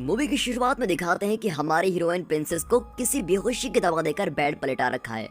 Movie की शुरुआत में दिखाते हैं कि हमारी हीरोइन प्रिंसेस को किसी बेहोशी की दवा देकर बेड पर लेटा रखा है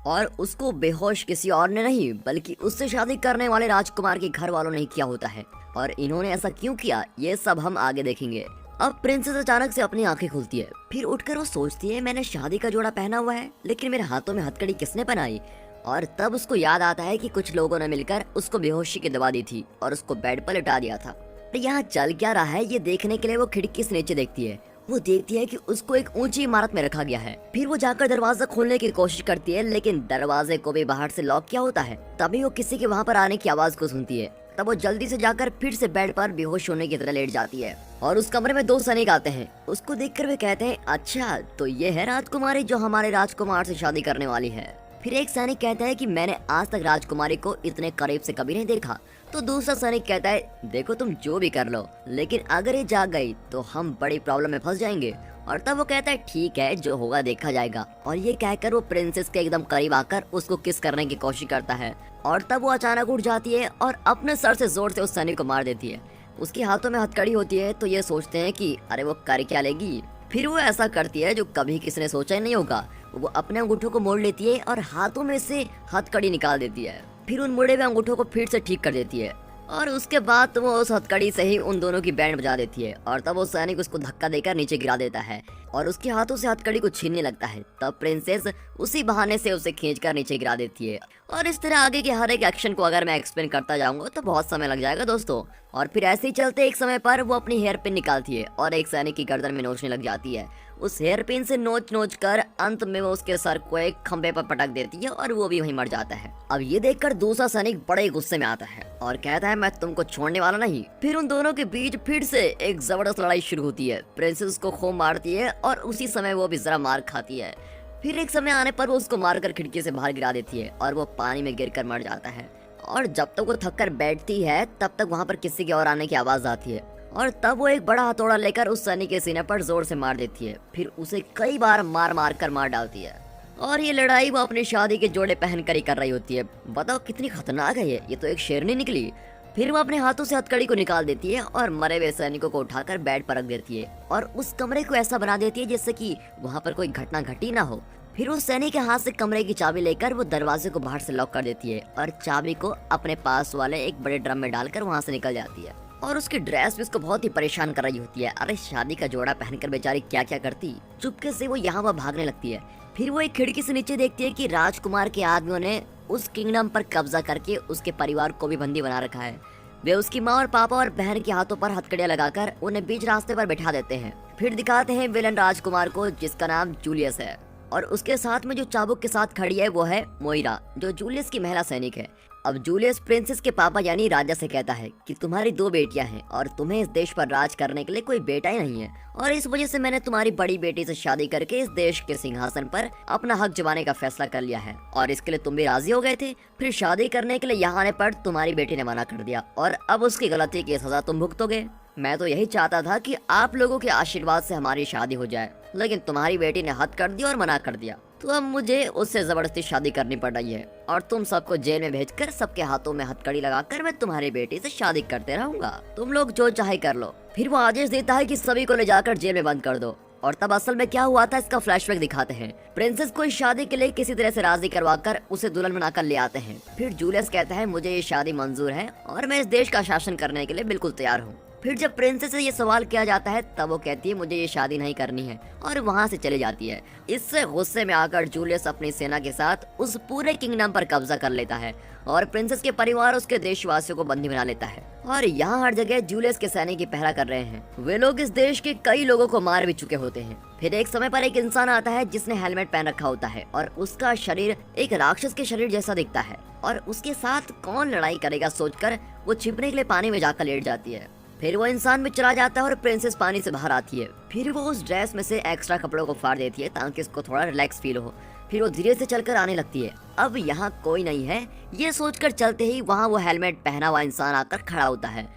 और उसको बेहोश किसी और ने नहीं बल्कि उससे शादी करने वाले राजकुमार के घर वालों ने ही किया होता है। और इन्होंने ऐसा क्यों किया ये सब हम आगे देखेंगे। अब प्रिंसेस अचानक से अपनी आंखें खुलती है, फिर उठकर वो सोचती है मैंने शादी का जोड़ा पहना हुआ है लेकिन मेरे हाथों में हथकड़ी किसने पहनाई। और तब उसको याद आता है कि कुछ लोगों ने मिलकर उसको बेहोशी की दवा दी थी और उसको बेड पर लेटा दिया था। यहाँ चल क्या रहा है ये देखने के लिए वो खिड़की से नीचे देखती है। वो देखती है कि उसको एक ऊंची इमारत में रखा गया है। फिर वो जाकर दरवाजा खोलने की कोशिश करती है लेकिन दरवाजे को भी बाहर से लॉक किया होता है। तभी वो किसी के वहाँ पर आने की आवाज को सुनती है। तब वो जल्दी से जाकर फिर से बेड पर बेहोश होने की तरह लेट जाती है और उस कमरे में दो सैनिक आते हैं। उसको देखकर वे कहते हैं अच्छा तो ये है राजकुमारी जो हमारे राजकुमार से शादी करने वाली है। फिर एक सैनिक कहता है कि मैंने आज तक राजकुमारी को इतने करीब से कभी नहीं देखा। तो दूसरा सैनिक कहता है देखो तुम जो भी कर लो लेकिन अगर ये जाग गई तो हम बड़ी प्रॉब्लम में फंस जाएंगे। और तब वो कहता है ठीक है जो होगा देखा जाएगा। और ये कहकर वो प्रिंसेस के एकदम करीब आकर उसको किस करने की कोशिश करता है और तब वो अचानक उठ जाती है और अपने सर से जोर से उस सैनिक को मार देती है। उसके हाथों में हथकड़ी होती है तो ये सोचते हैं कि अरे वो कर क्या लेगी। फिर वो ऐसा करती है जो कभी किसी ने सोचा ही नहीं होगा। वो अपने अंगूठों को मोड़ लेती है और हाथों में से हथकड़ी निकाल देती है। फिर उन मुड़े हुए अंगूठों को फिर से ठीक कर देती है और उसके बाद वो उस हथकड़ी से ही उन दोनों की बैंड बजा देती है। और तब वो सैनिक उसको धक्का देकर नीचे गिरा देता है और उसके हाथों से हथकड़ी को छीनने लगता है। तब प्रिंसेस उसी बहाने से उसे खींचकर नीचे गिरा देती है। और इस तरह आगे के हर एक एक्शन को अगर मैं एक्सप्लेन करता जाऊंगा तो बहुत समय लग जाएगा दोस्तों। और फिर ऐसे ही चलते एक समय पर वो अपनी हेयर पिन निकालती है और एक सैनिक की गर्दन में नोचने लग जाती है। उस हेयर पिन से नोच नोच कर अंत में वो उसके सर को एक खंबे पर पटक देती है और वो भी वहीं मर जाता है। अब ये देखकर दूसरा सैनिक बड़े गुस्से में आता है और कहता है मैं तुमको छोड़ने वाला नहीं। फिर उन दोनों के बीच फिर से एक जबरदस्त लड़ाई शुरू होती है। प्रिंसेस को खूब मारती है और उसी समय वो भी जरा मार खाती है। फिर एक समय आने पर वो उसको मारकर खिड़की से बाहर गिरा देती है और वो पानी में गिरकर मर जाता है। और जब तक वो थक कर बैठती है तब तक वहाँ पर किसी के और आने की आवाज आती है और तब वो एक बड़ा हथौड़ा लेकर उस सैनिक के सीने पर जोर से मार देती है। फिर उसे कई बार मार मार कर मार डालती है। और ये लड़ाई वो अपनी शादी के जोड़े पहन कर ही कर रही होती है। बताओ कितनी खतरनाक है ये तो एक शेरनी निकली। फिर वो अपने हाथों से हथकड़ी को निकाल देती है और मरे हुए सैनिकों को उठाकर बेड पर रख देती है और उस कमरे को ऐसा बना देती है जिससे कि वहाँ पर कोई घटना घटी ना हो। फिर उस सैनिक के हाथ से कमरे की चाबी लेकर वो दरवाजे को बाहर से लॉक कर देती है और चाबी को अपने पास वाले एक बड़े ड्रम में डालकर वहाँ से निकल जाती है। और उसकी ड्रेस भी उसको बहुत ही परेशान कर रही होती है। अरे शादी का जोड़ा पहनकर बेचारी क्या क्या करती। चुपके से वो यहाँ वहाँ भागने लगती है। फिर वो एक खिड़की से नीचे देखती है कि राजकुमार के आदमियों ने उस किंगडम पर कब्जा करके उसके परिवार को भी बंदी बना रखा है। वे उसकी माँ और पापा और बहन के हाथों पर हथकड़ियां लगाकर उन्हें बीच रास्ते पर बैठा देते हैं। फिर दिखाते हैं विलन राजकुमार को जिसका नाम जूलियस है और उसके साथ में जो चाबुक के साथ खड़ी है वो है मोइरा जो जूलियस की महिला सैनिक है। अब जूलियस प्रिंसेस के पापा यानी राजा से कहता है कि तुम्हारी दो बेटियां हैं और तुम्हें इस देश पर राज करने के लिए कोई बेटा ही नहीं है और इस वजह से मैंने तुम्हारी बड़ी बेटी से शादी करके इस देश के सिंहासन पर अपना हक जमाने का फैसला कर लिया है और इसके लिए तुम भी राजी हो गए थे। फिर शादी करने के लिए यहाँ आने पर तुम्हारी बेटी ने मना कर दिया और अब उसकी गलती की सजा तुम भुगतोगे। मैं तो यही चाहता था कि आप लोगों के आशीर्वाद से हमारी शादी हो जाए लेकिन तुम्हारी बेटी ने हद कर दिया और मना कर दिया तो अब मुझे उससे जबरदस्ती शादी करनी पड़ रही है और तुम सबको जेल में भेजकर सबके हाथों में हथकड़ी लगाकर मैं तुम्हारी बेटी से शादी करते रहूंगा। तुम लोग जो चाहे कर लो। फिर वो आदेश देता है कि सभी को ले जाकर जेल में बंद कर दो। और तब असल में क्या हुआ था इसका फ्लैशबैक दिखाते हैं। प्रिंसेस को इस शादी के लिए किसी तरह से राजी करवाकर उसे दुल्हन बनाकर ले आते हैं। फिर जूलियस कहता है मुझे ये शादी मंजूर है और मैं इस देश का शासन करने के लिए बिल्कुल तैयार हूँ। फिर जब प्रिंसेस से ये सवाल किया जाता है तब वो कहती है मुझे ये शादी नहीं करनी है और वहाँ से चली जाती है। इससे गुस्से में आकर जूलियस अपनी सेना के साथ उस पूरे किंगडम पर कब्जा कर लेता है और प्रिंसेस के परिवार उसके देशवासियों को बंदी बना लेता है। और यहाँ हर जगह जूलियस के सैनिक की पहरा कर रहे हैं। वे लोग इस देश के कई लोगों को मार भी चुके होते हैं। फिर एक समय पर एक इंसान आता है जिसने हेलमेट पहन रखा होता है और उसका शरीर एक राक्षस के शरीर जैसा दिखता है और उसके साथ कौन लड़ाई करेगा सोचकर वो छिपने के लिए पानी में जाकर लेट जाती है। फिर वो इंसान में चला जाता है और प्रिंसेस पानी से बाहर आती है। फिर वो उस ड्रेस में से एक्स्ट्रा कपड़ों को फाड़ देती है ताकि उसको थोड़ा रिलैक्स फील हो। फिर वो धीरे से चलकर आने लगती है। अब यहाँ कोई नहीं है ये सोचकर चलते ही वहाँ वो हेलमेट पहना हुआ इंसान आकर खड़ा होता है।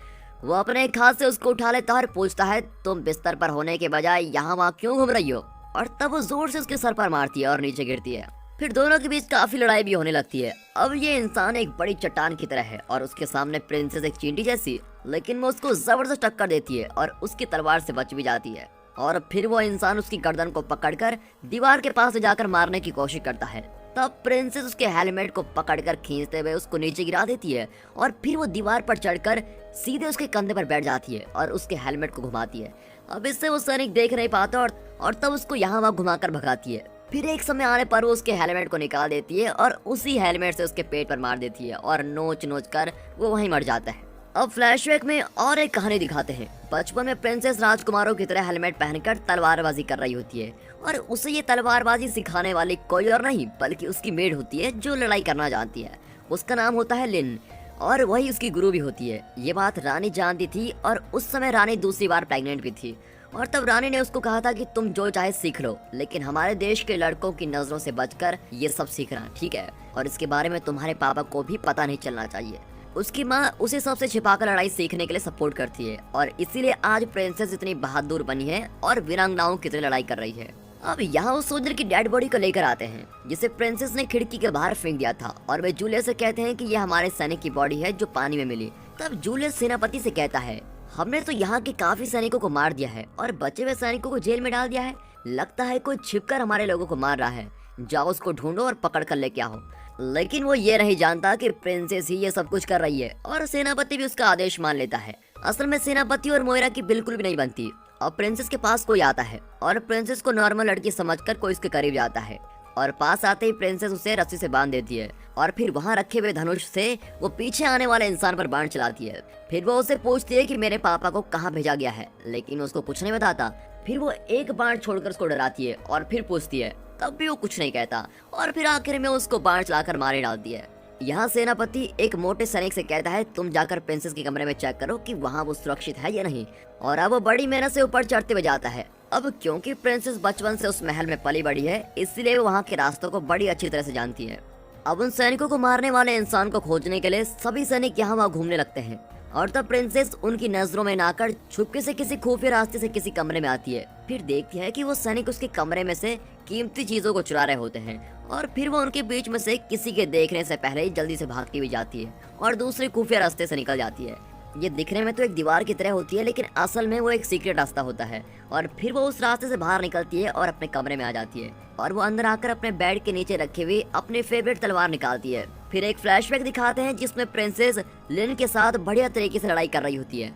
वो अपने एक हाथ से उसको उठा लेता है और पूछता है तुम बिस्तर पर होने के बजाय यहाँ वहाँ क्यों घूम रही हो। और तब वो जोर से उसके सर पर मारती है और नीचे गिरती है। फिर दोनों के बीच काफी लड़ाई भी होने लगती है। अब ये इंसान एक बड़ी चट्टान की तरह है और उसके सामने प्रिंसेस एक चींटी जैसी, लेकिन वो उसको जबरदस्त टक्कर देती है और उसकी तलवार से बच भी जाती है। और फिर वो इंसान उसकी गर्दन को पकड़कर दीवार के पास ले जाकर मारने की कोशिश करता है। तब प्रिंसेस उसके हेलमेट को पकड़कर खींचते हुए उसको नीचे गिरा देती है और फिर वो दीवार पर चढ़कर सीधे उसके कंधे पर बैठ जाती है और उसके हेलमेट को घुमाती है। अब इससे वो सैनिक देख नहीं पाता और तब उसको यहाँ वहाँ घुमाकर भगाती है। फिर एक समय आने पर वो उसके हेलमेट को निकाल देती है और उसी हेलमेट से उसके पेट पर मार देती है और नोच नोच कर वो वहीं मर जाता है। अब फ्लैशबैक में और एक कहानी दिखाते हैं। बचपन में प्रिंसेस राजकुमारों की तरह हेलमेट पहनकर तलवारबाजी कर रही होती है और उसे ये तलवारबाजी सिखाने वाली कोई और नहीं बल्कि उसकी मेड होती है जो लड़ाई करना जानती है। उसका नाम होता है लिन और वही उसकी गुरु भी होती है। ये बात रानी जानती थी और उस समय रानी दूसरी बार प्रेग्नेंट भी थी और तब रानी ने उसको कहा था कि तुम जो चाहे सीख लो, लेकिन हमारे देश के लड़कों की नजरों से बचकर ये सब सीखना, ठीक है? और इसके बारे में तुम्हारे पापा को भी पता नहीं चलना चाहिए। उसकी माँ उसे सबसे छिपाकर लड़ाई सीखने के लिए सपोर्ट करती है और इसीलिए आज प्रिंसेस इतनी बहादुर बनी है और वीरांगनाओं की तरह लड़ाई कर रही है। अब यहाँ उस सोल्जर की डेड बॉडी को लेकर आते हैं जिसे प्रिंसेस ने खिड़की के बाहर फेंक दिया था और वे जूलियस से कहते हैं कि यह हमारे सैनिक की बॉडी है जो पानी में मिली। तब जूलियस सेनापति से कहता है, हमने तो यहाँ के काफी सैनिकों को मार दिया है और बचे हुए सैनिकों को जेल में डाल दिया है। लगता है कोई छिपकर हमारे लोगों को मार रहा है। जाओ उसको ढूंढो और पकड़ कर लेके आओ। लेकिन वो ये नहीं जानता कि प्रिंसेस ही ये सब कुछ कर रही है और सेनापति भी उसका आदेश मान लेता है। असल में सेनापति और मोइरा की बिल्कुल भी नहीं बनती। अब प्रिंसेस के पास कोई आता है और प्रिंसेस को नॉर्मल लड़की समझकर कोई उसके करीब जाता है और पास आते ही प्रिंसेस उसे रस्सी से बांध देती है और फिर वहाँ रखे हुए धनुष से वो पीछे आने वाले इंसान पर बाण चलाती है। फिर वो उसे पूछती है कि मेरे पापा को कहाँ भेजा गया है, लेकिन उसको कुछ नहीं बताता। फिर वो एक बाण छोड़कर उसको डराती है और फिर पूछती है, तब भी वो कुछ नहीं कहता और फिर आखिर में उसको बाण चलाकर मारे डालती है। यहाँ सेनापति एक मोटे सैनिक से कहता है, तुम जाकर प्रिंसेस के कमरे में चेक करो कि वहाँ वो सुरक्षित है या नहीं। और अब वो बड़ी मेहनत से ऊपर चढ़ते हुए जाता है। अब क्योंकि प्रिंसेस बचपन से उस महल में पली बड़ी है, इसलिए वो वहाँ के रास्तों को बड़ी अच्छी तरह से जानती है। अब उन सैनिकों को मारने वाले इंसान को खोजने के लिए सभी सैनिक यहाँ वहाँ घूमने लगते हैं और तब प्रिंसेस उनकी नजरों में ना आकर छुपके से किसी खुफिया रास्ते से किसी कमरे में आती है। फिर देखती है कि वो सैनिक उसके कमरे में से कीमती चीजों को चुरा रहे होते हैं और फिर वो उनके बीच में से किसी के देखने से पहले ही जल्दी से भागती हुई जाती है और दूसरे खुफिया रास्ते से निकल जाती है। ये दिखने में तो एक दीवार की तरह होती है, लेकिन असल में वो एक सीक्रेट रास्ता होता है और फिर वो उस रास्ते से बाहर निकलती है और अपने कमरे में आ जाती है और वो अंदर आकर अपने बेड के नीचे रखे हुए अपने फेवरेट तलवार निकालती है। फिर एक फ्लैशबैक दिखाते हैं जिसमें प्रिंसेस लिन के साथ बढ़िया तरीके से लड़ाई कर रही होती है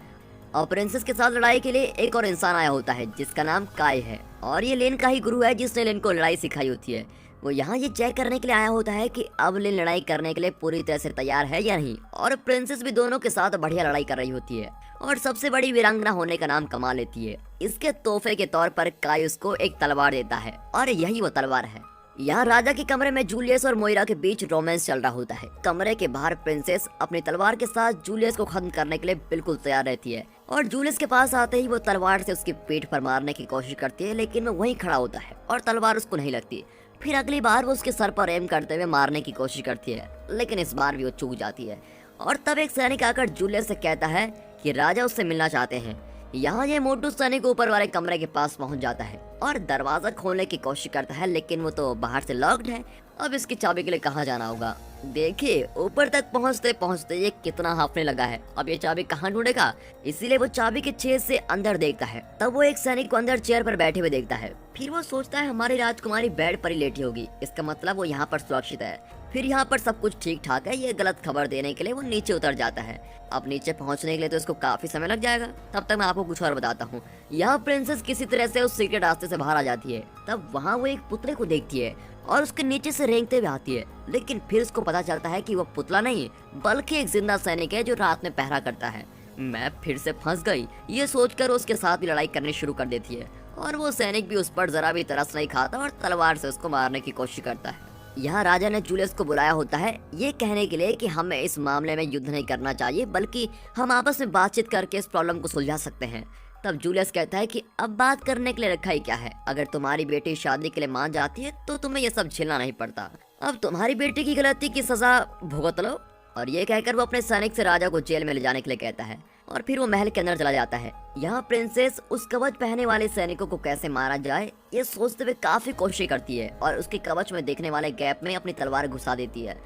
और प्रिंसेस के साथ लड़ाई के लिए एक और इंसान आया होता है जिसका नाम काय है और ये लिन का ही गुरु है जिसने लिन को लड़ाई सिखाई होती है। वो यहाँ ये चेक करने के लिए आया होता है कि अब लिन लड़ाई करने के लिए पूरी तरह से तैयार है या नहीं और प्रिंसेस भी दोनों के साथ बढ़िया लड़ाई कर रही होती है और सबसे बड़ी वीरांगना होने का नाम कमा लेती है। इसके तोहफे के तौर पर काय उसको एक तलवार देता है और यही वो तलवार है। यहाँ राजा के कमरे में जूलियस और मोइरा के बीच रोमांस चल रहा होता है। कमरे के बाहर प्रिंसेस अपनी तलवार के साथ जूलियस को खत्म करने के लिए बिल्कुल तैयार रहती है और जूलियस के पास आते ही वो तलवार से उसकी पीठ पर मारने की कोशिश करती है, लेकिन वो वहीं खड़ा होता है और तलवार उसको नहीं लगती। फिर अगली बार वो उसके सर पर एम करते हुए मारने की कोशिश करती है, लेकिन इस बार भी वो चूक जाती है और तब एक सैनिक आकर जूलियस से कहता है कि राजा उससे मिलना चाहते हैं। यहाँ ये मोटू सैनिक ऊपर वाले कमरे के पास पहुँच जाता है और दरवाजा खोलने की कोशिश करता है, लेकिन वो तो बाहर से लॉक्ड है। अब इसकी चाबी के लिए कहाँ जाना होगा। देखिए ऊपर तक पहुँचते पहुँचते ये कितना हाफने लगा है। अब ये चाबी कहाँ ढूंढेगा, इसीलिए वो चाबी के छेद से अंदर देखता है। तब वो एक सैनिक को अंदर चेयर पर बैठे हुए देखता है। फिर वो सोचता है हमारी राजकुमारी बेड पर ही लेटी होगी, इसका मतलब वो यहाँ पर सुरक्षित है। फिर यहाँ पर सब कुछ ठीक ठाक है। ये गलत खबर देने के लिए वो नीचे उतर जाता है। अब नीचे पहुँचने के लिए तो इसको काफी समय लग जाएगा। तब तक मैं आपको कुछ और बताता हूँ। यहाँ प्रिंसेस किसी तरह से उस सीक्रेट रास्ते से बाहर आ जाती है। तब वहाँ वो एक पुतले को देखती है और उसके नीचे से रेंगते हुए आती है, लेकिन फिर उसको पता चलता है कि वो पुतला नहीं बल्कि एक जिंदा सैनिक है जो रात में पहरा करता है। मैं फिर से फंस गई, ये सोचकर उसके साथ भी लड़ाई करनी शुरू कर देती है और वो सैनिक भी उस पर जरा भी तरस नहीं खाता और तलवार से उसको मारने की कोशिश करता है। यहाँ राजा ने जूलियस को बुलाया होता है ये कहने के लिए कि हमें इस मामले में युद्ध नहीं करना चाहिए, बल्कि हम आपस में बातचीत करके इस प्रॉब्लम को सुलझा सकते हैं। तब जूलियस कहता है कि अब बात करने के लिए रखा ही क्या है, अगर तुम्हारी बेटी शादी के लिए मान जाती है तो तुम्हें ये सब झेलना नहीं पड़ता। अब तुम्हारी बेटी की गलती की सजा भुगत लो। और ये कहकर वो अपने सैनिक से राजा को जेल में ले जाने के लिए कहता है और फिर वो महल के अंदर चला जाता है। यहाँ प्रिंसेस उस कवच पहने वाले सैनिकों को कैसे मारा जाए ये सोचते हुए काफी कोशिश करती है और उसके कवच में देखने वाले गैप में अपनी तलवार घुसा देती है।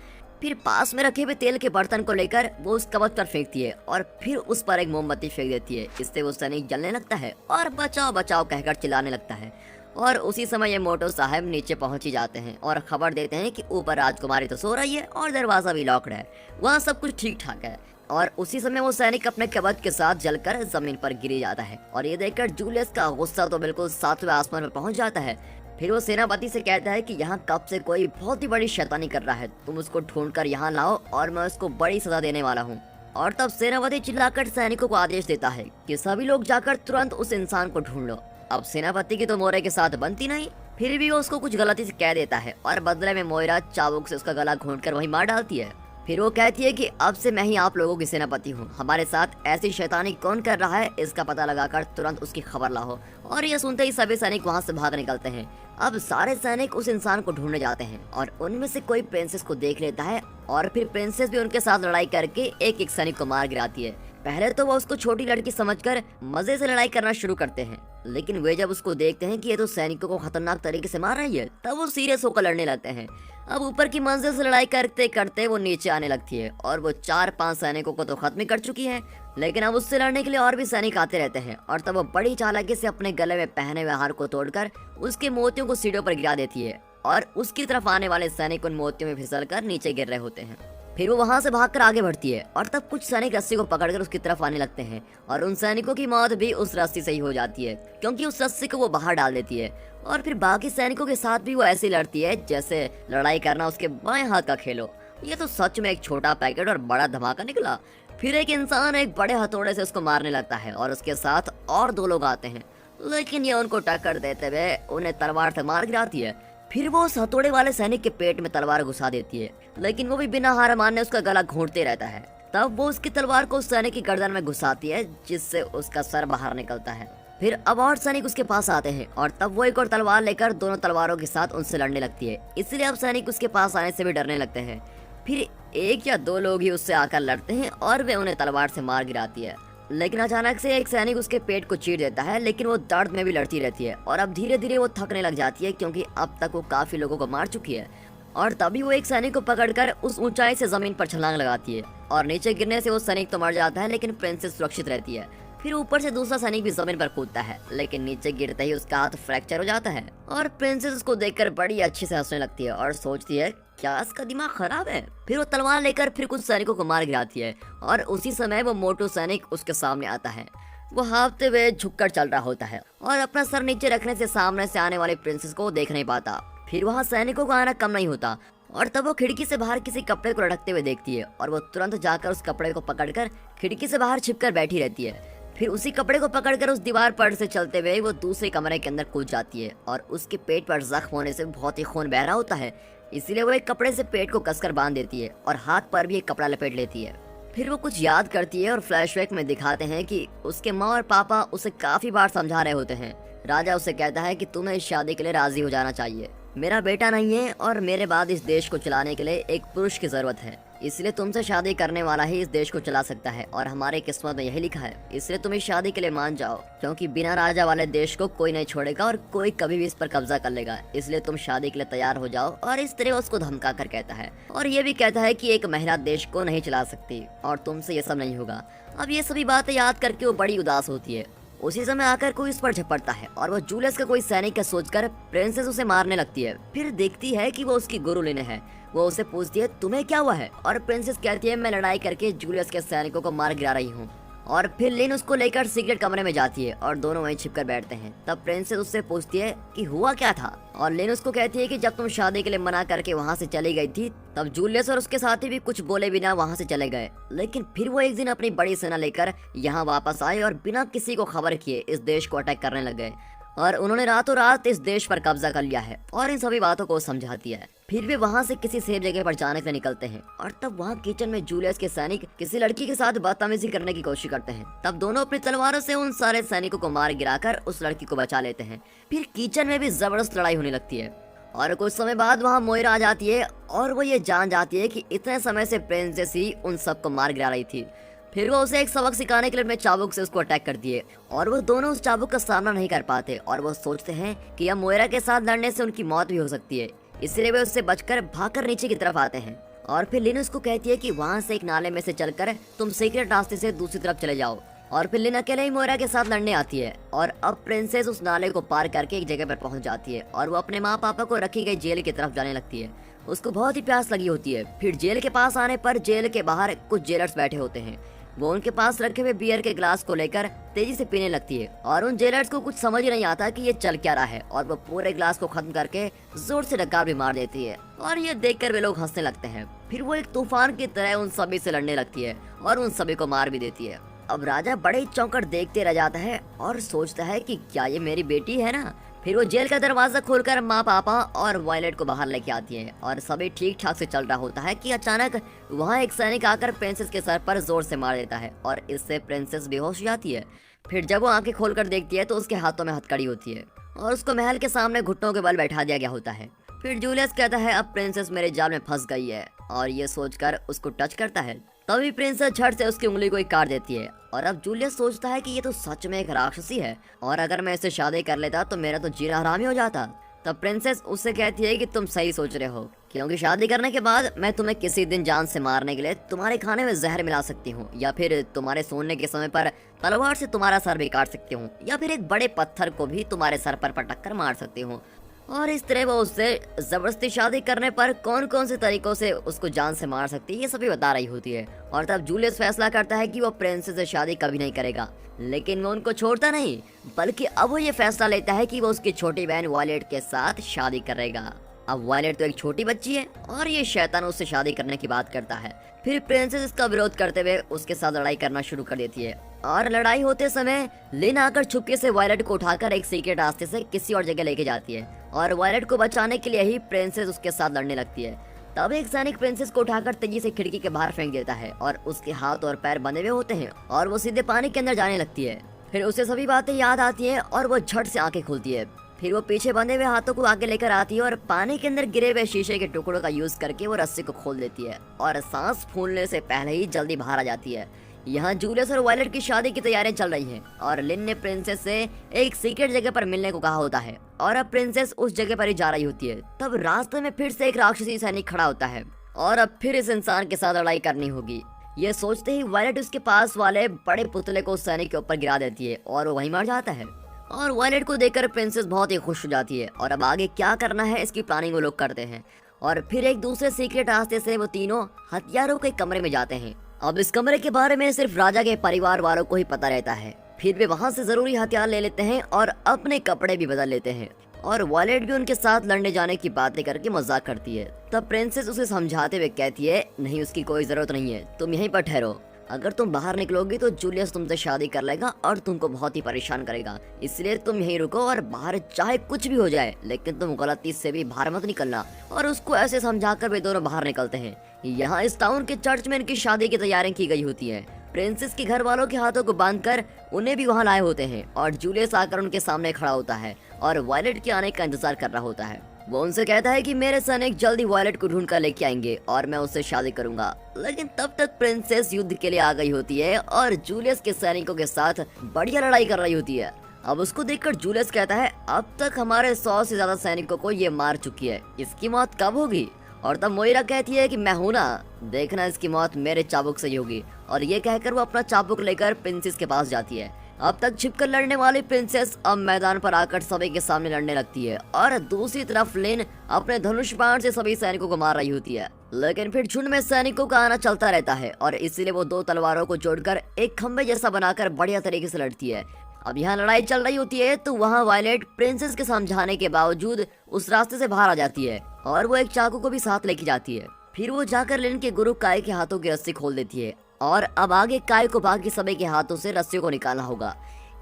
फिर पास में रखे हुए तेल के बर्तन को लेकर वो उस कवच पर फेंकती है और फिर उस पर एक मोमबत्ती फेंक देती है। इससे वो सैनिक जलने लगता है और बचाओ बचाओ कहकर चिल्लाने लगता है। और उसी समय ये मोटो साहब नीचे पहुंच ही जाते हैं और खबर देते हैं कि ऊपर राजकुमारी तो सो रही है और दरवाजा भी लॉक्ड है, वहाँ सब कुछ ठीक ठाक है। और उसी समय वो सैनिक अपने कवच के साथ जलकर जमीन पर गिर जाता है और ये देखकर जूलियस का गुस्सा तो बिल्कुल सातवें आसमान पर पहुंच जाता है। फिर वो सेनापति से कहता है कि यहाँ कब से कोई बहुत ही बड़ी शैतानी कर रहा है, तुम उसको ढूंढ कर यहाँ लाओ और मैं उसको बड़ी सजा देने वाला हूँ। और तब सेनापति चिल्लाकर सैनिकों को आदेश देता है कि सभी लोग जाकर तुरंत उस इंसान को ढूंढ लो। अब सेनापति की तो मोरे के साथ बनती नहीं, फिर भी वो उसको कुछ गलती से कह देता है और बदले में मोइरा चाबुक से उसका गला घोंट वहीं मार डालती है। फिर वो कहती है कि अब से मैं ही आप लोगों की सेनापति हूँ, हमारे साथ ऐसी शैतानी कौन कर रहा है इसका पता लगाकर तुरंत उसकी खबर लाओ। और ये सुनते ही सभी सैनिक वहाँ से भाग निकलते हैं। अब सारे सैनिक उस इंसान को ढूंढने जाते हैं और उनमें से कोई प्रिंसेस को देख लेता है और फिर प्रिंसेस भी उनके साथ लड़ाई करके एक एक सैनिक को मार गिराती है। पहले तो वो उसको छोटी लड़की समझकर मजे से लड़ाई करना शुरू करते हैं, लेकिन वे जब उसको देखते हैं कि ये तो सैनिकों को खतरनाक तरीके से मार रही है, तब वो सीरियस होकर लड़ने लगते हैं। अब ऊपर की मंजिल से लड़ाई करते करते वो नीचे आने लगती है और वो 4-5 सैनिकों को तो खत्म कर चुकी है, लेकिन अब उससे लड़ने के लिए और भी सैनिक आते रहते हैं। और तब वो बड़ी चालाकी से अपने गले में पहने हुए हार को तोड़कर उसके मोतियों को सीढ़ियों पर गिरा देती है और उसकी तरफ आने वाले सैनिक उन मोतियों में फिसलकर नीचे गिर रहे होते हैं। फिर वो वहां से भागकर आगे बढ़ती है और तब कुछ सैनिक रस्सी को पकड़कर उसकी तरफ आने लगते हैं और उन सैनिकों की मौत भी उस रस्सी से ही हो जाती है, क्योंकि उस रस्सी को वो बाहर डाल देती है। और फिर बाकी सैनिकों के साथ भी वो ऐसे लड़ती है जैसे लड़ाई करना उसके बाएं हाथ का खेल हो। ये तो सच में एक छोटा पैकेट और बड़ा धमाका निकला। फिर एक इंसान एक बड़े हथौड़े से उसको मारने लगता है और उसके साथ और 2 लोग आते हैं, लेकिन ये उनको टक्कर देते हुए उन्हें तलवार से मार गिराती है। फिर वो उस हथौड़े वाले सैनिक के पेट में तलवार घुसा देती है, लेकिन वो भी बिना हार मानने उसका गला घोंटते रहता है। तब वो उसकी तलवार को उस सैनिक की गर्दन में घुसाती है, जिससे उसका सर बाहर निकलता है। फिर अब और सैनिक उसके पास आते हैं और तब वो एक और तलवार लेकर दोनों तलवारों के साथ उनसे लड़ने लगती है, इसलिए अब सैनिक उसके पास आने से भी डरने लगते हैं। फिर 1 या 2 लोग ही उससे आकर लड़ते हैं और वे उन्हें तलवार से मार गिराती है, लेकिन अचानक से एक सैनिक उसके पेट को चीर देता है, लेकिन वो दर्द में भी लड़ती रहती है और अब धीरे धीरे वो थकने लग जाती है, क्योंकि अब तक वो काफी लोगों को मार चुकी है। और तभी वो एक सैनिक को पकड़कर उस ऊंचाई से जमीन पर छलांग लगाती है और नीचे गिरने से वो सैनिक तो मर जाता है, लेकिन प्रिंसेस सुरक्षित रहती है। फिर ऊपर से दूसरा सैनिक भी जमीन पर कूदता है, लेकिन नीचे गिरते ही उसका हाथ फ्रैक्चर हो जाता है और प्रिंसेस उसको देखकर बड़ी अच्छे से हंसने लगती है और सोचती है क्या इसका दिमाग खराब है। फिर वो तलवार लेकर फिर कुछ सैनिकों को मार गिराती है और उसी समय वो मोटू सैनिक उसके सामने आता है। वो हाँफते हुए झुककर चल रहा होता है और अपना सर नीचे रखने से सामने से आने वाले प्रिंसेस को देख नहीं पाता। फिर वहाँ सैनिकों को आना कम नहीं होता और तब वो खिड़की से बाहर किसी कपड़े को लटकते हुए देखती है और वो तुरंत जाकर उस कपड़े को पकड़कर खिड़की से बाहर छिपकर बैठी रहती है। फिर उसी कपड़े को पकड़कर उस दीवार पर से चलते हुए वो दूसरे कमरे के अंदर कूद जाती है और उसके पेट पर जख्म होने से बहुत ही खून बह रहा होता है, इसीलिए वो एक कपड़े से पेट को कसकर बांध देती है और हाथ पर भी एक कपड़ा लपेट लेती है। फिर वो कुछ याद करती है और फ्लैशबैक में दिखाते हैं कि उसके माँ और पापा उसे काफी बार समझा रहे होते हैं। राजा उसे कहता है कि तुम्हें इस शादी के लिए राजी हो जाना चाहिए, मेरा बेटा नहीं है और मेरे बाद इस देश को चलाने के लिए एक पुरुष की जरूरत है, इसलिए तुमसे शादी करने वाला ही इस देश को चला सकता है और हमारे किस्मत में यही लिखा है, इसलिए तुम इस शादी के लिए मान जाओ, क्योंकि बिना राजा वाले देश को कोई नहीं छोड़ेगा और कोई कभी भी इस पर कब्जा कर लेगा, इसलिए तुम शादी के लिए तैयार हो जाओ। और इस तरह उसको धमका कर कहता है और ये भी कहता है कि एक महिला देश को नहीं चला सकती और तुमसे ये सब नहीं होगा। अब ये सभी बातें याद करके वो बड़ी उदास होती है। उसी समय आकर कोई इस पर झपटता है और वो जूलियस का कोई सैनिक का सोचकर प्रिंसेस उसे मारने लगती है। फिर देखती है कि वो उसकी गुरु लेने है। वो उसे पूछती है तुम्हें क्या हुआ है और प्रिंसेस कहती है मैं लड़ाई करके जूलियस के सैनिकों को मार गिरा रही हूँ। और फिर लिन उसको लेकर सीक्रेट कमरे में जाती है और दोनों वहीं छिपकर बैठते हैं। तब प्रिंसेस उससे पूछती है कि हुआ क्या था और लिन उसको कहती है कि जब तुम शादी के लिए मना करके वहाँ से चली गई थी तब जूलियस और उसके साथी भी कुछ बोले बिना वहाँ से चले गए, लेकिन फिर वो एक दिन अपनी बड़ी सेना लेकर यहाँ वापस आए और बिना किसी को खबर किए इस देश को अटैक करने लग गए और उन्होंने रातों रात इस देश पर कब्जा कर लिया है और इन सभी बातों को समझाती है। फिर वे वहाँ से किसी सेफ जगह पर जाने के लिए निकलते हैं और तब वहाँ किचन में जूलियस के सैनिक किसी लड़की के साथ बदतमीजी करने की कोशिश करते हैं। तब दोनों अपनी तलवारों से उन सारे सैनिकों को मार गिराकर उस लड़की को बचा लेते हैं। फिर किचन में भी जबरदस्त लड़ाई होने लगती है और कुछ समय बाद वहाँ मोइरा आ जाती है और वो ये जान जाती है कि इतने समय से प्रिंसेस ही उन सबको मार गिरा रही थी। फिर वो उसे एक सबक सिखाने के लिए अपने चाबुक से उसको अटैक कर दिए और वो दोनों उस चाबुक का सामना नहीं कर पाते और वो सोचते हैं कि अब मोइरा के साथ लड़ने से उनकी मौत भी हो सकती है, इसलिए वे उससे बचकर भागकर नीचे की तरफ आते हैं और फिर लिन उसको कहती है कि वहाँ से एक नाले में से चलकर तुम सीक्रेट रास्ते से दूसरी तरफ चले जाओ। और फिर लिन अकेले ही मोइरा के साथ लड़ने आती है और अब प्रिंसेस उस नाले को पार करके एक जगह पर पहुंच जाती है और वो अपने माँ पापा को रखी गई जेल की तरफ जाने लगती है। उसको बहुत ही प्यास लगी होती है। फिर जेल के पास आने पर जेल के बाहर कुछ जेलर्स बैठे होते हैं। वो उनके पास रखे हुए बियर के ग्लास को लेकर तेजी से पीने लगती है और उन जेलर्स को कुछ समझ ही नहीं आता कि ये चल क्या रहा है और वो पूरे ग्लास को खत्म करके जोर से डकार भी मार देती है और ये देखकर वे लोग हंसने लगते हैं। फिर वो एक तूफान की तरह उन सभी से लड़ने लगती है और उन सभी को मार भी देती है। अब राजा बड़े ही चौंकट देखते रह जाता है और सोचता है कि क्या ये मेरी बेटी है ना। फिर वो जेल का दरवाजा खोलकर माँ पापा और वायलेट को बाहर लेके आती है और सभी ठीक ठाक से चल रहा होता है कि अचानक वहाँ एक सैनिक आकर प्रिंसेस के सर पर जोर से मार देता है और इससे प्रिंसेस बेहोश हो जाती है। फिर जब वो आंखें खोलकर देखती है तो उसके हाथों में हथकड़ी होती है और उसको महल के सामने घुटनों के बल बैठा दिया गया होता है। फिर जूलियस कहता है अब प्रिंसेस मेरे जाल में फंस गई है और ये सोचकर उसको टच करता है। तभी प्रिंसेस झट से उसकी उंगली को ही काट देती है और अब जूलियस सोचता है कि ये तो सच में एक राक्षसी है और अगर मैं इससे शादी कर लेता तो मेरा तो जीना हराम ही हो जाता। तब प्रिंसेस उससे कहती है कि तुम सही सोच रहे हो, क्योंकि शादी करने के बाद मैं तुम्हें किसी दिन जान से मारने के लिए तुम्हारे खाने में जहर मिला सकती हूँ या फिर तुम्हारे सोने के समय पर तलवार से तुम्हारा सर भी काट सकती हूँ या फिर एक बड़े पत्थर को भी तुम्हारे सर पर पटक कर मार सकती हूँ। और इस तरह वो उससे जबरदस्ती शादी करने पर कौन कौन से तरीकों से उसको जान से मार सकती है ये सभी बता रही होती है। और तब जूलियस फैसला करता है कि वो प्रिंसेस से शादी कभी नहीं करेगा, लेकिन वो उनको छोड़ता नहीं बल्कि अब वो ये फैसला लेता है कि वो उसकी छोटी बहन वायलेट के साथ शादी करेगा। अब वायलेट तो एक छोटी बच्ची है और ये शैतान उससे शादी करने की बात करता है। फिर प्रिंसेस इसका विरोध करते हुए उसके साथ लड़ाई करना शुरू कर देती है और लड़ाई होते समय लिन आकर चुपके से वायलेट को उठाकर एक सीक्रेट रास्ते से किसी और जगह लेके जाती है और वायलेट को बचाने के लिए ही प्रिंसेस उसके साथ लड़ने लगती है। तब एक सैनिक प्रिंसेस को उठाकर तेजी से खिड़की के बाहर फेंक देता है और उसके हाथ और पैर बंधे हुए होते हैं और वो सीधे पानी के अंदर जाने लगती है। फिर उसे सभी बातें याद आती हैं और वो झट से आंखें खोलती है। फिर वो पीछे बंधे हुए हाथों को आगे लेकर आती है और पानी के अंदर गिरे हुए शीशे के टुकड़ों का यूज करके वो रस्सी को खोल देती है और सांस फूलने से पहले ही जल्दी बाहर आ जाती है। यहाँ जूलियस और वायलेट की शादी की तैयारियां चल रही हैं और लिन ने प्रिंसेस से एक सीक्रेट जगह पर मिलने को कहा होता है और अब प्रिंसेस उस जगह पर ही जा रही होती है। तब रास्ते में फिर से एक राक्षसी सैनिक खड़ा होता है और अब फिर इस इंसान के साथ लड़ाई करनी होगी। ये सोचते ही वायलेट उसके पास वाले बड़े पुतले को उस सैनिक के ऊपर गिरा देती है और वो वहीं मर जाता है। और वायलेट को देखकर प्रिंसेस बहुत ही खुश हो जाती है और अब आगे क्या करना है इसकी प्लानिंग वो लोग करते हैं। और फिर एक दूसरे सीक्रेट रास्ते से वो तीनों हथियारों के कमरे में जाते हैं। अब इस कमरे के बारे में सिर्फ राजा के परिवार वालों को ही पता रहता है। फिर वे वहाँ से जरूरी हथियार ले लेते हैं और अपने कपड़े भी बदल लेते हैं और वायलेट भी उनके साथ लड़ने जाने की बातें करके मजाक करती है। तब प्रिंसेस उसे समझाते हुए कहती है नहीं, उसकी कोई जरूरत नहीं है, तुम यहीं पर ठहरो। अगर तुम बाहर निकलोगी तो जूलियस तुमसे शादी कर लेगा और तुमको बहुत ही परेशान करेगा, इसलिए तुम यहीं रुको और बाहर चाहे कुछ भी हो जाए लेकिन तुम गलती से भी बाहर मत निकलना। और उसको ऐसे समझाकर वे दोनों बाहर निकलते हैं। यहाँ इस टाउन के चर्च में इनकी शादी की तैयारियां की गई होती है। प्रिंसेस के घर वालों के हाथों को बांधकर उन्हें भी वहाँ लाए होते हैं और जूलियस आकर उनके सामने खड़ा होता है और वायलेट के आने का इंतजार कर रहा होता है। वो उनसे कहता है कि मेरे सैनिक जल्दी वायलेट को ढूंढ कर लेके आएंगे और मैं उससे शादी करूंगा। लेकिन तब तक प्रिंसेस युद्ध के लिए आ गई होती है और जूलियस के सैनिकों के साथ बढ़िया लड़ाई कर रही होती है। अब उसको देखकर जूलियस कहता है अब तक हमारे 100 से ज्यादा सैनिकों को ये मार चुकी है, इसकी मौत कब होगी? और तब मोइरा कहती है कि मैं हूं ना, देखना इसकी मौत मेरे चाबुक से ही होगी। और ये कहकर वो अपना चाबुक लेकर प्रिंसेस के पास जाती है। अब तक छिपकर लड़ने वाली प्रिंसेस अब मैदान पर आकर सभी के सामने लड़ने लगती है और दूसरी तरफ लिन अपने धनुष बाण से सभी सैनिकों को मार रही होती है। लेकिन फिर झुंड में सैनिकों का आना चलता रहता है और इसीलिए वो दो तलवारों को जोड़कर एक खंबे जैसा बनाकर बढ़िया तरीके से लड़ती है। अब यहाँ लड़ाई चल रही होती है तो वहाँ वायलेट प्रिंसेस के समझाने के बावजूद उस रास्ते से बाहर आ जाती है और वो एक चाकू को भी साथ लेके जाती है। फिर वो जाकर लिन के गुरु काय के हाथों की रस्सी खोल देती है और अब आगे काय को बाकी सभी के हाथों से रस्सियों को निकालना होगा।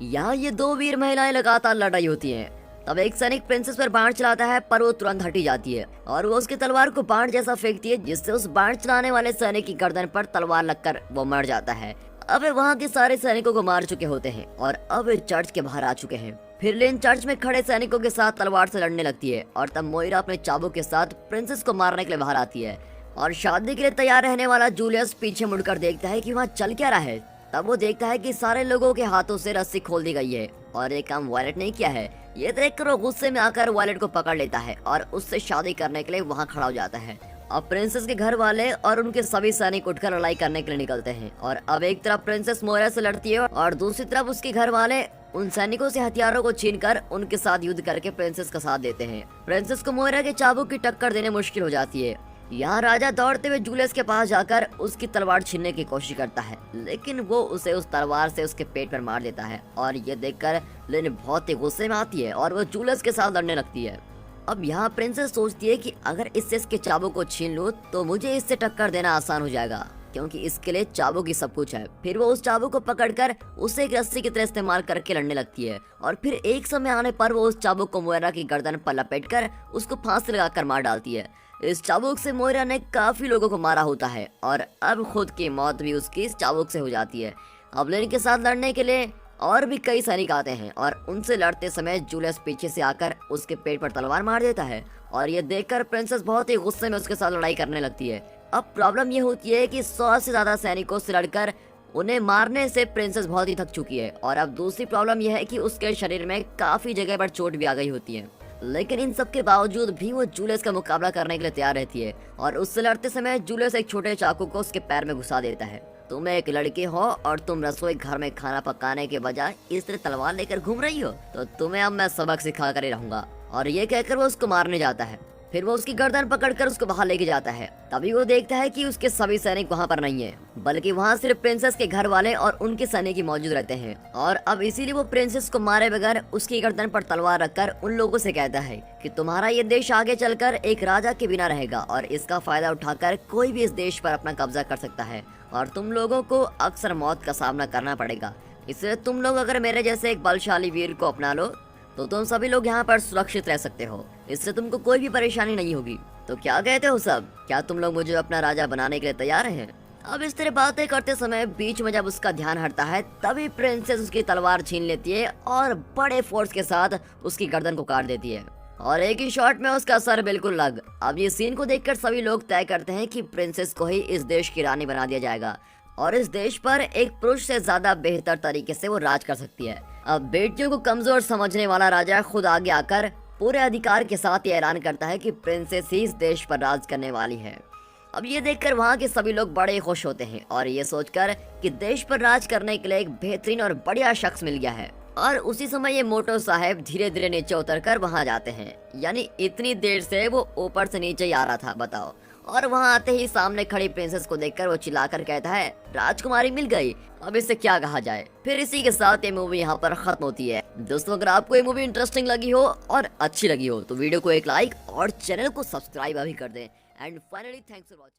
यहाँ ये दो वीर महिलाएं लगातार लड़ रही होती हैं। तब एक सैनिक प्रिंसेस पर बाण चलाता है पर वो तुरंत हटी जाती है और वो उसकी तलवार को बाण जैसा फेंकती है जिससे उस बाण चलाने वाले सैनिक की गर्दन पर तलवार लगकर वो मर जाता है। अब वे वहाँ के सारे सैनिकों को मार चुके होते हैं और अब वे चर्च के बाहर आ चुके हैं। फिर लिन चर्च में खड़े सैनिकों के साथ तलवार से लड़ने लगती है और तब मोइरा अपने चाबुक के साथ प्रिंसेस को मारने के लिए बाहर आती है। और शादी के लिए तैयार रहने वाला जूलियस पीछे मुड़कर देखता है कि वहाँ चल क्या रहा है। तब वो देखता है कि सारे लोगों के हाथों से रस्सी खोल दी गई है और ये काम वायलेट ने किया है। ये देखकर वो गुस्से में आकर वायलेट को पकड़ लेता है और उससे शादी करने के लिए वहाँ खड़ा हो जाता है। अब प्रिंसेस के घर वाले और उनके सभी सैनिक उठकर लड़ाई करने के लिए निकलते हैं और अब एक तरफ प्रिंसेस मोयरा से लड़ती है और दूसरी तरफ उसके घर वाले उन सैनिकों से हथियारों को छीनकर उनके साथ युद्ध करके प्रिंसेस का साथ देते हैं। प्रिंसेस को मोयरा के चाबुक की टक्कर देने मुश्किल हो जाती है। यहाँ राजा दौड़ते हुए जूलियस के पास जाकर उसकी तलवार छीनने की कोशिश करता है, लेकिन वो उसे उस तलवार से उसके पेट पर मार देता है और ये देखकर लिन बहुत ही गुस्से में आती है और वो जूलियस के साथ लड़ने लगती है। अब यहाँ प्रिंसेस सोचती है कि अगर इससे इसके चाबुक को छीन लूं तो मुझे इससे टक्कर देना आसान हो जाएगा, क्योंकि इसके लिए चाबुक ही सब कुछ है। फिर वो उस चाबुक को पकड़कर उसे एक रस्सी की तरह इस्तेमाल करके लड़ने लगती है और फिर एक समय आने पर वो उस चाबुक को मोयरा की गर्दन पर लपेटकर उसको फांसी लगाकर मार डालती है। इस चाबुक से मोयरा ने काफी लोगों को मारा होता है और अब खुद की मौत भी उसकी इस चाबुक से हो जाती है। अब लिन के साथ लड़ने के लिए और भी कई सैनिक आते हैं और उनसे लड़ते समय जूलियस पीछे से आकर उसके पेट पर तलवार मार देता है और ये देखकर प्रिंसेस बहुत ही गुस्से में उसके साथ लड़ाई करने लगती है। अब प्रॉब्लम ये होती है कि 100 से ज्यादा सैनिकों से लड़कर उन्हें मारने से प्रिंसेस बहुत ही थक चुकी है और अब दूसरी प्रॉब्लम यह है कि उसके शरीर में काफी जगह पर चोट भी आ गई होती है। लेकिन इन सब के बावजूद भी वो जूलियस का मुकाबला करने के लिए तैयार रहती है और उससे लड़ते समय जूलियस एक छोटे चाकू को उसके पैर में घुसा देता है। तुम एक लड़की हो और तुम रसोई घर में खाना पकाने के बजाय इस तरह तलवार लेकर घूम रही हो, तो तुम्हें अब मैं सबक सिखा कर ही रहूंगा। और ये कहकर वो उसको मारने जाता है। फिर वो उसकी गर्दन पकड़कर उसको बाहर लेके जाता है। तभी वो देखता है कि उसके सभी सैनिक वहाँ पर नहीं है, बल्कि वहाँ सिर्फ प्रिंसेस के घर वाले और उनके सैनिक ही मौजूद रहते हैं। और अब इसीलिए वो प्रिंसेस को मारे बगैर उसकी गर्दन पर तलवार रखकर उन लोगों से कहता है कि तुम्हारा ये देश आगे चलकर एक राजा के बिना रहेगा और इसका फायदा उठाकर कोई भी इस देश पर अपना कब्जा कर सकता है और तुम लोगों को अक्सर मौत का सामना करना पड़ेगा। इसलिए तुम लोग अगर मेरे जैसे एक बलशाली वीर को अपना लो तो तुम सभी लोग यहाँ पर सुरक्षित रह सकते हो। इससे तुमको कोई भी परेशानी नहीं होगी। तो क्या कहते हो सब? क्या तुम लोग मुझे अपना राजा बनाने के लिए तैयार हैं? अब इस तरह बातें करते समय बीच में जब उसका ध्यान हटता है तभी प्रिंसेस उसकी तलवार छीन लेती है और बड़े फोर्स के साथ उसकी गर्दन को काट देती है और एक ही शॉट में उसका सर बिल्कुल लग। अब ये सीन को देखकर सभी लोग तय करते हैं कि प्रिंसेस को ही इस देश की रानी बना दिया जाएगा और इस देश पर एक पुरुष से ज्यादा बेहतर तरीके से वो राज कर सकती है। अब बेटियों को कमजोर समझने वाला राजा खुद आगे आकर पूरे अधिकार के साथ ये ऐलान करता है कि प्रिंसेस ही इस देश पर राज करने वाली है। अब ये देखकर वहाँ के सभी लोग बड़े खुश होते हैं और ये सोचकर कि देश पर राज करने के लिए एक बेहतरीन और बढ़िया शख्स मिल गया है। और उसी समय ये मोटो साहब धीरे धीरे नीचे उतरकर वहाँ जाते हैं, यानी इतनी देर से वो ऊपर से नीचे ही आ रहा था, बताओ। और वहाँ आते ही सामने खड़ी प्रिंसेस को देखकर वो चिल्लाकर कहता है, राजकुमारी मिल गई, अब इससे क्या कहा जाए। फिर इसी के साथ ये मूवी यहाँ पर खत्म होती है। दोस्तों, अगर आपको ये मूवी इंटरेस्टिंग लगी हो और अच्छी लगी हो तो वीडियो को एक लाइक और चैनल को सब्सक्राइब अभी कर दें। And finally thanks for watching.